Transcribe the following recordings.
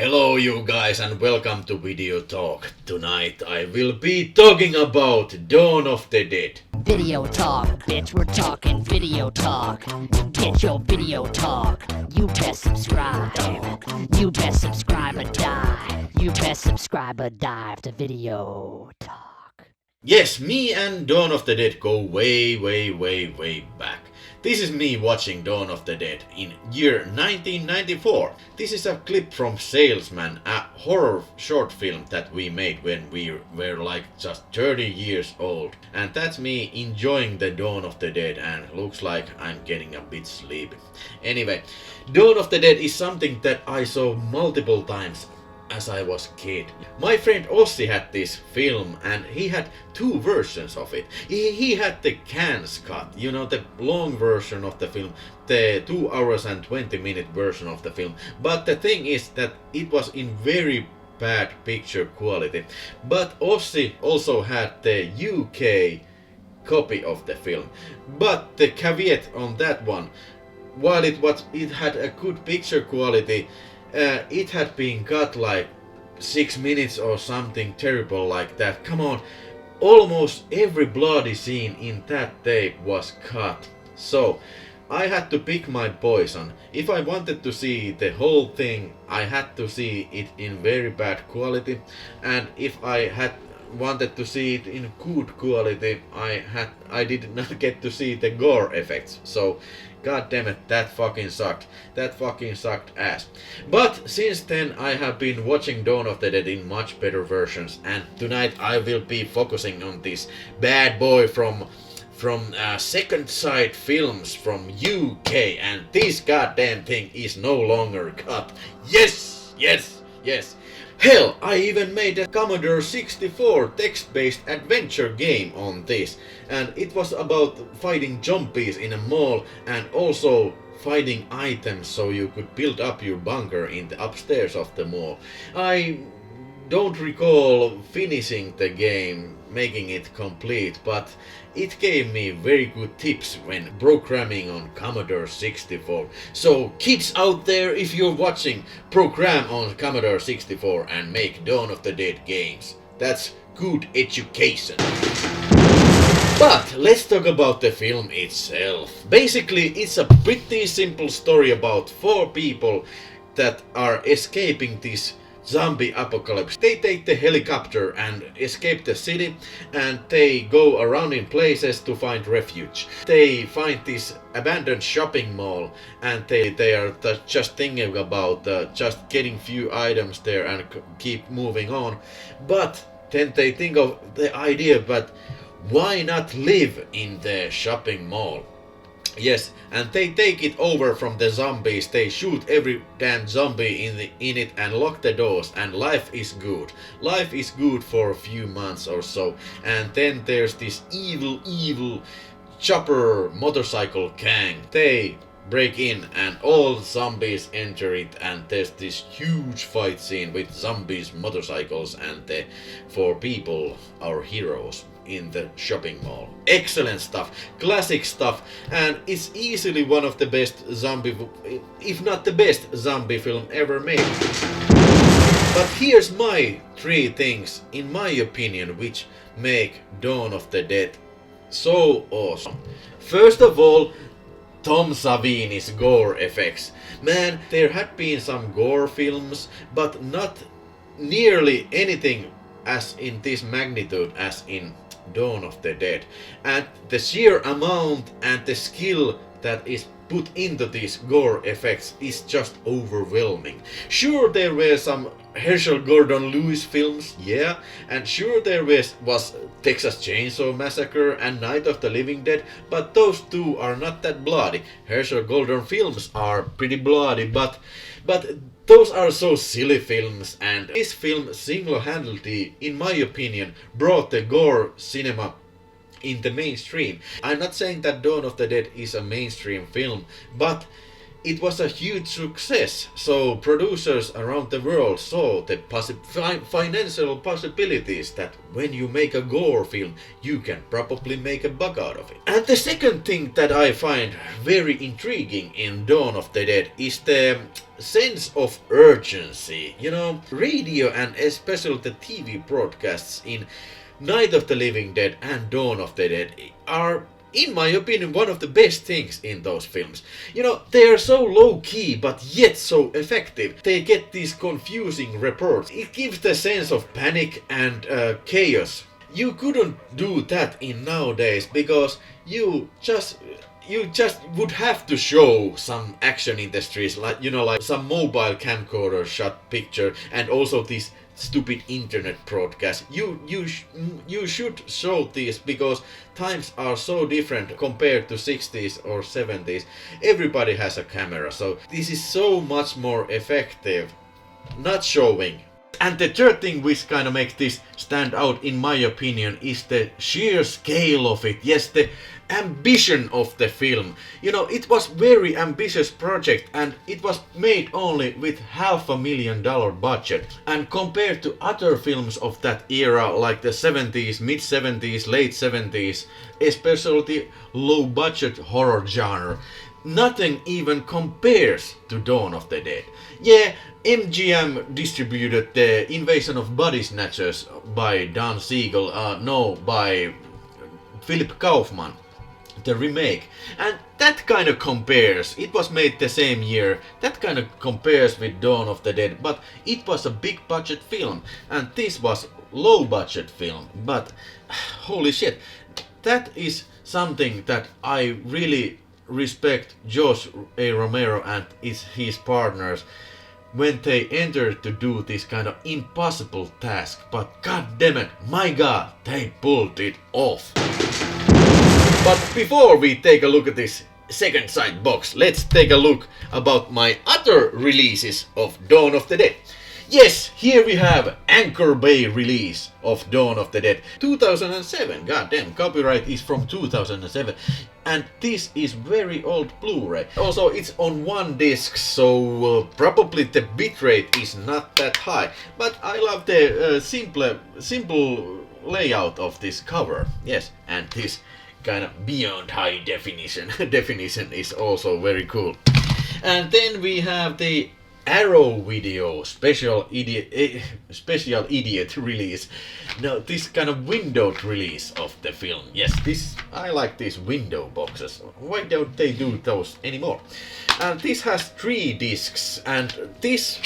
Hello you guys and welcome to VideoTalk. Tonight I will be talking about Dawn of the Dead. Video talk, bitch, we're talking video talk. Get your video talk. You best subscribe. You best subscribe or die. You best subscribe or dive to video talk. Yes, me and Dawn of the Dead go way back. This is me watching Dawn of the Dead in year 1994. This is a clip from Salesman, a horror short film that we made when we were like just 30 years old. And that's me enjoying the Dawn of the Dead, and looks like I'm getting a bit sleepy. Anyway, Dawn of the Dead is something that I saw multiple times as I was a kid. My friend Ossi had this film and he had two versions of it. He had the Cannes cut, you know, the long version of the film, the 2 hours and 20-minute version of the film. But the thing is that it was in very bad picture quality. But Ossi also had the UK copy of the film. But the caveat on that one, while it had a good picture quality, it had been cut like 6 minutes or something terrible like that. Come on, almost every bloody scene in that tape was cut. So I had to pick my poison. If I wanted to see the whole thing, I had to see it in very bad quality, and if I had wanted to see it in good quality, I did not get to see the gore effects. So god damn it, that fucking sucked. That fucking sucked ass. But since then I have been watching Dawn of the Dead in much better versions, and tonight I will be focusing on this bad boy from Second Sight Films from UK, and this goddamn thing is no longer cut. Yes! Hell, I even made a Commodore 64 text-based adventure game on this, and it was about fighting zombies in a mall and also finding items so you could build up your bunker in the upstairs of the mall. I don't recall finishing the game, making it complete, but it gave me very good tips when programming on Commodore 64. So kids out there, if you're watching, program on Commodore 64 and make Dawn of the Dead games. That's good education. But let's talk about the film itself. Basically, it's a pretty simple story about 4 people that are escaping this zombie apocalypse. They take the helicopter and escape the city, and they go around in places to find refuge. They find this abandoned shopping mall, and they are just thinking about just getting few items there and keep moving on. But then they think of the idea, but why not live in the shopping mall? Yes, and they take it over from the zombies. They shoot every damn zombie in it and lock the doors, and life is good. Life is good for a few months or so. And then there's this evil chopper motorcycle gang. They break in and all zombies enter it, and there's this huge fight scene with zombies, motorcycles, and the 4 people, our heroes, in the shopping mall. Excellent stuff, classic stuff, and it's easily one of the best zombie, if not the best zombie film ever made. But here's my 3 things, in my opinion, which make Dawn of the Dead so awesome. First of all, Tom Savini's gore effects. Man, there had been some gore films, but not nearly anything as in this magnitude as in Dawn of the Dead. And the sheer amount and the skill that is put into these gore effects is just overwhelming. Sure, there were some Herschel Gordon Lewis films, yeah, and sure there was Texas Chainsaw Massacre and Night of the Living Dead, but those two are not that bloody. Herschel Gordon films are pretty bloody, but those are so silly films, and this film single-handedly, in my opinion, brought the gore cinema in the mainstream. I'm not saying that Dawn of the Dead is a mainstream film, but it was a huge success, so producers around the world saw the financial possibilities that when you make a gore film, you can probably make a buck out of it. And the second thing that I find very intriguing in Dawn of the Dead is the sense of urgency. You know, radio and especially the TV broadcasts in Night of the Living Dead and Dawn of the Dead are, in my opinion, one of the best things in those films. You know, they are so low key but yet so effective. They get these confusing reports. It gives the sense of panic and chaos. You couldn't do that in nowadays because you just would have to show some action in the streets, like, you know, like some mobile camcorder shot picture, and also this stupid internet broadcast. You should show this because times are so different compared to 60s or 70s. Everybody has a camera, so this is so much more effective not showing. And the third thing which kind of makes this stand out, in my opinion, is the sheer scale of it. Yes, the ambition of the film. You know, it was very ambitious project and it was made only with $500,000 budget. And compared to other films of that era, like the 70s, mid 70s, late 70s, especially the low budget horror genre, nothing even compares to Dawn of the Dead. Yeah, MGM distributed the Invasion of Body Snatchers by Don Siegel, by Philip Kaufman, the remake, and that kind of compares. It was made the same year. That kind of compares with Dawn of the Dead, but it was a big budget film, and this was low budget film. But holy shit, that is something that I really respect George A Romero and his partners when they entered to do this kind of impossible task. But god damn it, my god, they pulled it off. But before we take a look at this second side box, let's take a look about my other releases of Dawn of the Dead. Yes, here we have Anchor Bay release of Dawn of the Dead 2007. God damn, copyright is from 2007. And this is very old Blu-ray. Also, it's on one disc, so probably the bitrate is not that high. But I love the simple layout of this cover. Yes, and this kind of beyond high definition is also very cool. And then we have the Arrow Video special idiot release. Now this kind of windowed release of the film. Yes, I like these window boxes. Why don't they do those anymore? And this has 3 discs, and this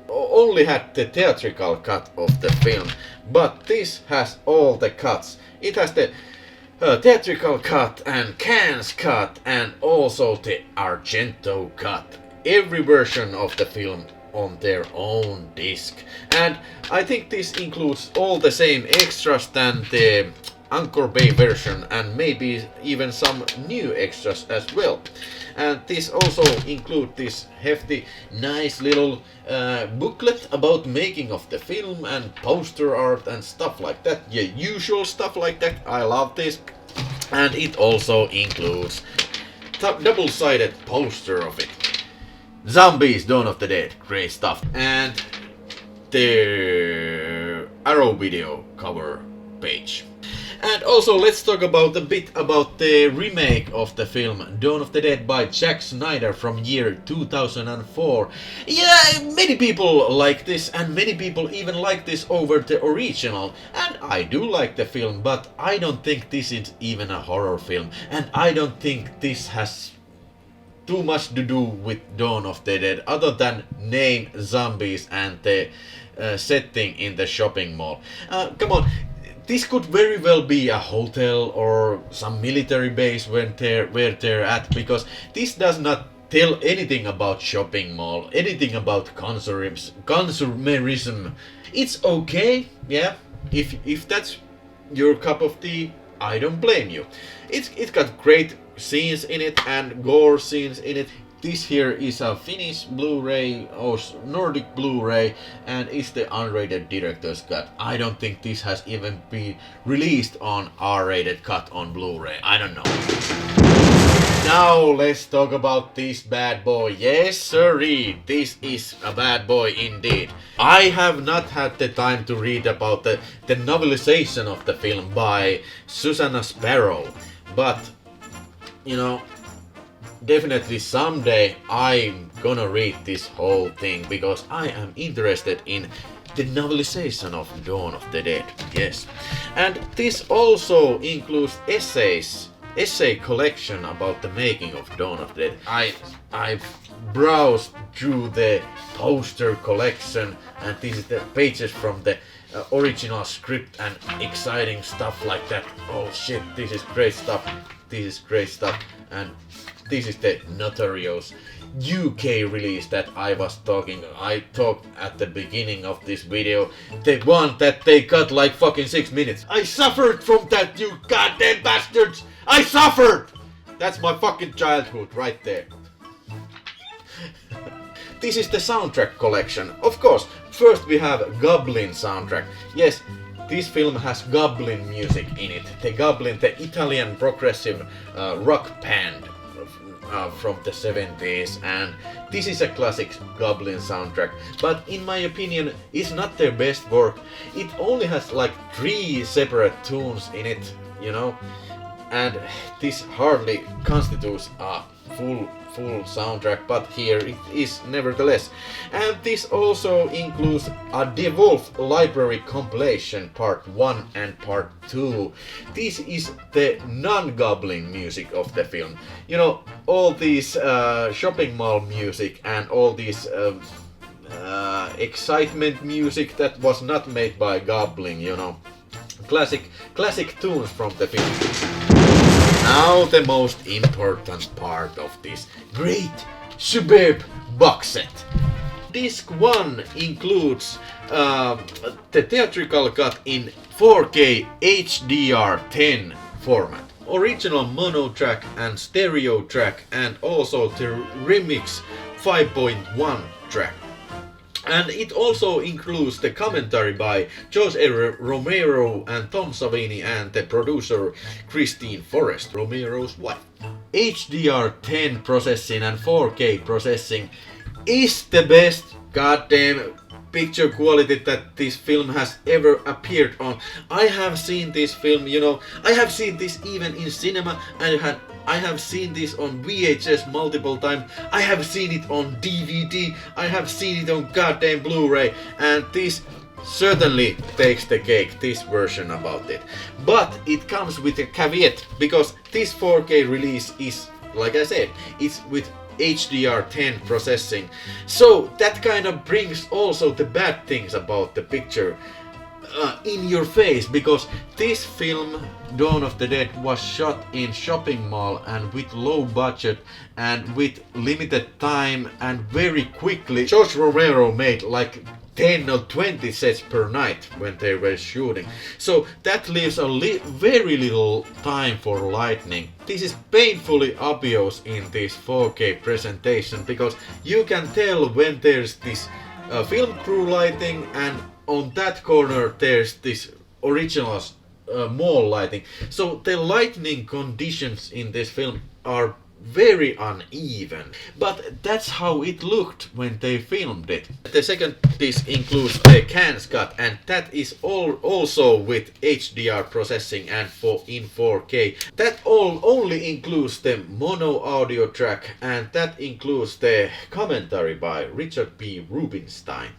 only had the theatrical cut of the film, but this has all the cuts. It has the theatrical cut and Cannes cut and also the Argento cut. Every version of the film on their own disc. And I think this includes all the same extras than the Anchor Bay version, and maybe even some new extras as well. And this also includes this hefty, nice little booklet about making of the film and poster art and stuff like that. Yeah, usual stuff like that. I love this. And it also includes double-sided poster of it. Zombies, Dawn of the Dead, great stuff. And the Arrow Video cover page. And also let's talk about a bit about the remake of the film Dawn of the Dead by Zack Snyder from year 2004. Yeah, many people like this, and many people even like this over the original. And I do like the film, but I don't think this is even a horror film. And I don't think this has too much to do with Dawn of the Dead, other than name, zombies, and the setting in the shopping mall. Come on, this could very well be a hotel or some military base where they're at, because this does not tell anything about shopping mall, anything about consumerism. It's okay, yeah, if that's your cup of tea, I don't blame you. It's got great scenes in it and gore scenes in it. This here is a Finnish Blu-ray or Nordic Blu-ray, and it's the unrated director's cut. I don't think this has even been released on R-rated cut on Blu-ray. I don't know. Now let's talk about this bad boy. Yes sirree, this is a bad boy indeed. I have not had the time to read about the novelization of the film by Susanna Sparrow, but you know, definitely someday I'm gonna read this whole thing because I am interested in the novelization of Dawn of the Dead. Yes, and this also includes essay collection about the making of Dawn of the Dead. I browsed through the poster collection, and this is the pages from the original script and exciting stuff like that. Oh shit, this is great stuff. This is great stuff. And this is the notorious UK release that I talked at the beginning of this video. The one that they cut like fucking 6 minutes. I suffered from that, you goddamn bastards! I suffered! That's my fucking childhood right there. This is the soundtrack collection. Of course, first we have Goblin soundtrack. Yes, this film has Goblin music in it. The Goblin, the Italian progressive rock band from the 70s, and this is a classic Goblin soundtrack, but in my opinion it's not their best work. It only has like 3 separate tunes in it, you know, and this hardly constitutes a full soundtrack, but here it is nevertheless. And this also includes a DeWolf library compilation part 1 and part 2. This is the non-Goblin music of the film. You know, all these shopping mall music and all these excitement music that was not made by Goblin, you know. Classic tunes from the film. Now the most important part of this great superb box set. Disc 1 includes the theatrical cut in 4K HDR10 format, original mono track and stereo track, and also the remix 5.1 track. And it also includes the commentary by George A Romero and Tom Savini and the producer Christine Forrest, Romero's wife. HDR10 processing and 4K processing is the best goddamn picture quality that this film has ever appeared on. I have seen this film, you know, I have seen this even in cinema, and I have seen this on VHS multiple times. I have seen it on DVD. I have seen it on goddamn Blu-ray, and this certainly takes the cake, this version about it. But it comes with a caveat, because this 4K release is, like I said, it's with HDR10 processing. So that kind of brings also the bad things about the picture in your face, because this film Dawn of the Dead was shot in shopping mall and with low budget and with limited time and very quickly. George Romero made like 10 or 20 sets per night when they were shooting, so that leaves very little time for lighting. This is painfully obvious in this 4K presentation, because you can tell when there's this film crew lighting, and on that corner there's this original mall lighting. So the lighting conditions in this film are very uneven, but that's how it looked when they filmed it. The second disc includes the Cannes cut, and that is also with HDR processing and in 4K. That only includes the mono audio track, and that includes the commentary by Richard B. Rubinstein.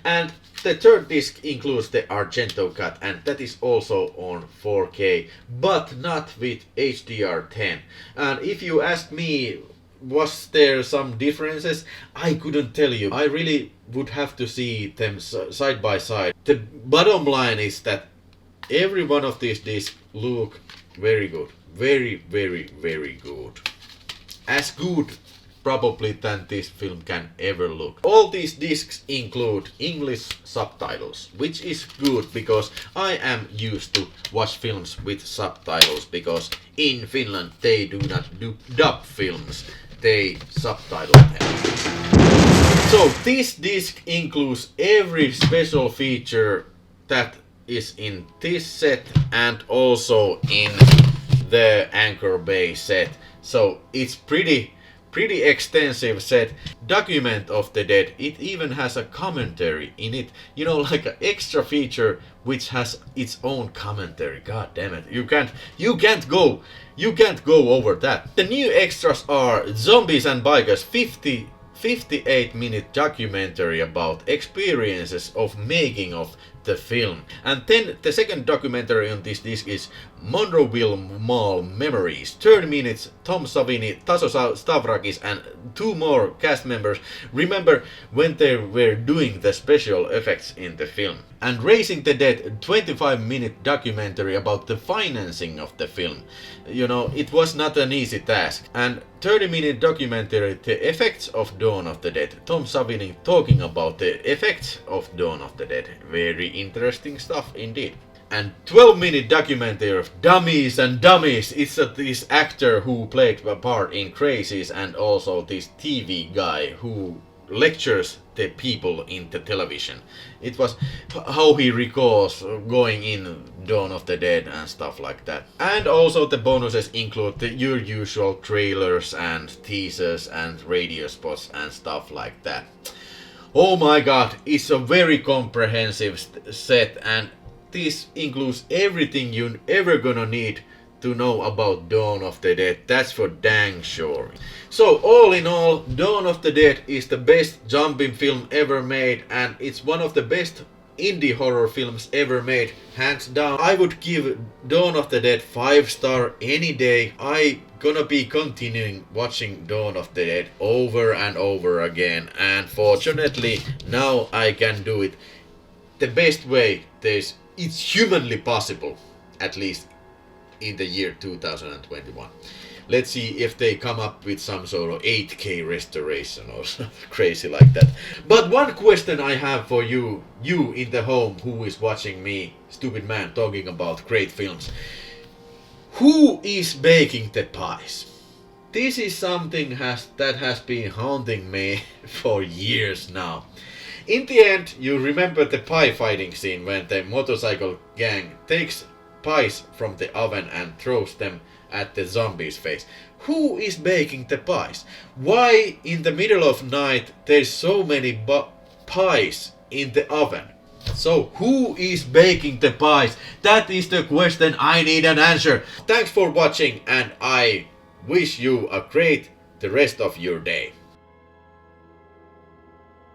And the third disc includes the Argento cut, and that is also on 4K, but not with HDR10. And if you ask me, was there some differences? I couldn't tell you. I really would have to see them side by side. The bottom line is that every one of these discs look very good. Very, very, very good. As good probably than this film can ever look. All these discs include English subtitles, which is good because I am used to watch films with subtitles, because in Finland they do not dub films, they subtitle them. So this disc includes every special feature that is in this set and also in the Anchor Bay set. So it's pretty extensive set. Document of the Dead, it even has a commentary in it, you know, like an extra feature which has its own commentary. God damn it, you can't go over that. The new extras are Zombies and Bikers 58-minute documentary about experiences of making of the film. And then the second documentary on this disc is Monroeville Mall Memories. 30 minutes, Tom Savini, Tasso Stavrakis and 2 more cast members remember when they were doing the special effects in the film. And Raising the Dead, 25-minute documentary about the financing of the film. You know, it was not an easy task. And 30-minute documentary, The Effects of Dawn of the Dead. Tom Savini talking about the effects of Dawn of the Dead. Very interesting stuff indeed. And 12-minute documentary of Dummies and Dummies. It's this actor who played a part in Crazies and also this TV guy who lectures the people in the television. It was how he recalls going in Dawn of the Dead and stuff like that. And also the bonuses include your usual trailers and teasers and radio spots and stuff like that. Oh my god, it's a very comprehensive set, and this includes everything you're ever gonna need to know about Dawn of the Dead, that's for dang sure. So all in all, Dawn of the Dead is the best zombie film ever made, and it's one of the best indie horror films ever made, hands down. I would give Dawn of the Dead 5-star any day. I gonna be continuing watching Dawn of the Dead over and over again, and fortunately now I can do it the best way it's humanly possible, at least in the year 2021. Let's see if they come up with some sort of 8K restoration or something crazy like that. But one question I have for you in the home who is watching me, stupid man, talking about great films. Who is baking the pies? This is something that has been haunting me for years now. In the end, you remember the pie fighting scene when the motorcycle gang takes pies from the oven and throws them at the zombies' face. Who is baking the pies? Why in the middle of night there's so many pies in the oven? So who is baking the pies? That is the question I need an answer. Thanks for watching, and I wish you a great the rest of your day.